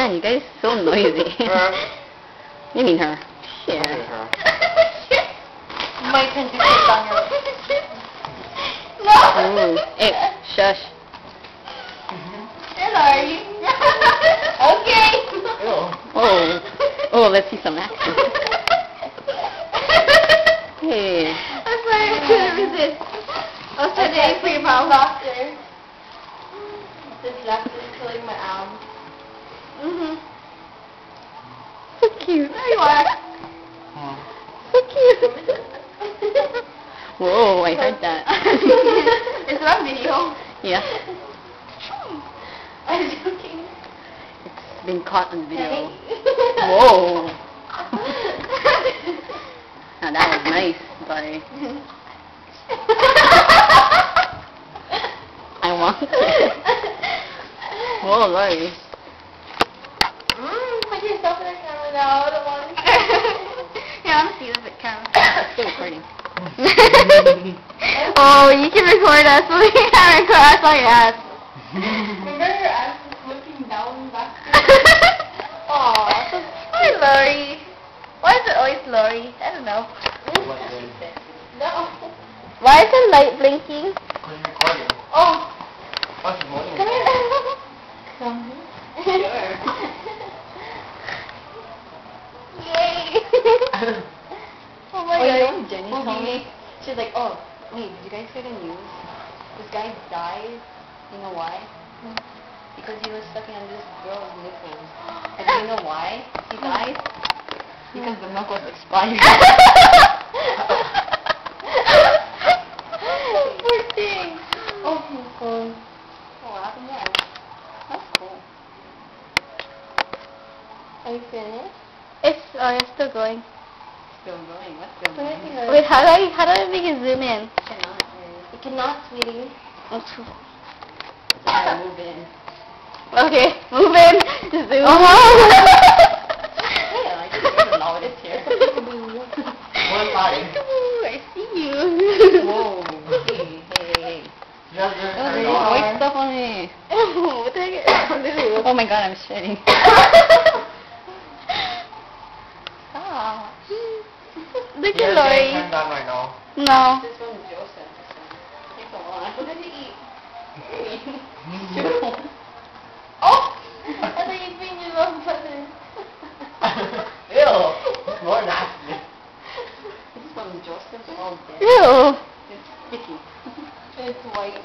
Man, you guys so noisy. Her. You mean her? Okay, Yeah. her. My turn to take on your... Ooh. Hey, shush. Sorry. Okay. Ew. Oh. Oh, let's see some action. Hey. I'm sorry, I couldn't resist. I was trying to aim for your mouth. Laughter. This laughter is killing my arm. So cute. There you are. So cute. Whoa, I heard that. Is that on video? Yeah. I'm joking. It's been caught on video. Whoa. Whoa. Now that was nice, buddy. I want it. Whoa, Lori. Put yourself in the camera now. I don't want to. Yeah, I want to see the camera. Still recording. Oh, you can record us, but we can't record us on your ass. Remember your ass is looking down back there? Aw, so hi, Lori. Why is it always Lori? I don't know. What then? No. Why is the light blinking? Because you're recording. Oh. What's the morning? Come here. Come here. Yay. Oh my god. You know what Jenny told Okay. me? She's like, oh, wait, did you guys hear the news? This guy died. You know why? Because he was sucking on this girl's nipples. And do you know why he died? Because the milk was expired. Poor thing. Oh, my phone. Oh, what happened there? That's cool. Are you finished? It's still going. Still going. What's still going? Wait, how do I make it zoom in? Cannot, really. You cannot, sweetie. Alright, move in. Okay, move in. Zoom. Hey, I like it. The loudest here. One line. I see you. Whoa. Hey, hey. Just Oh, turn there's on. white stuff on me. What the heck is blue? Oh my god, I'm sweating. Stop. Look You're at getting Lori. turned on right now. No. This one's Joseph. Take a lot. What did you eat? Soup. Oh! I thought you being your own button. Ew. It's more nasty. This one's Joseph. Oh, dead. Ew. It's sticky. It's white.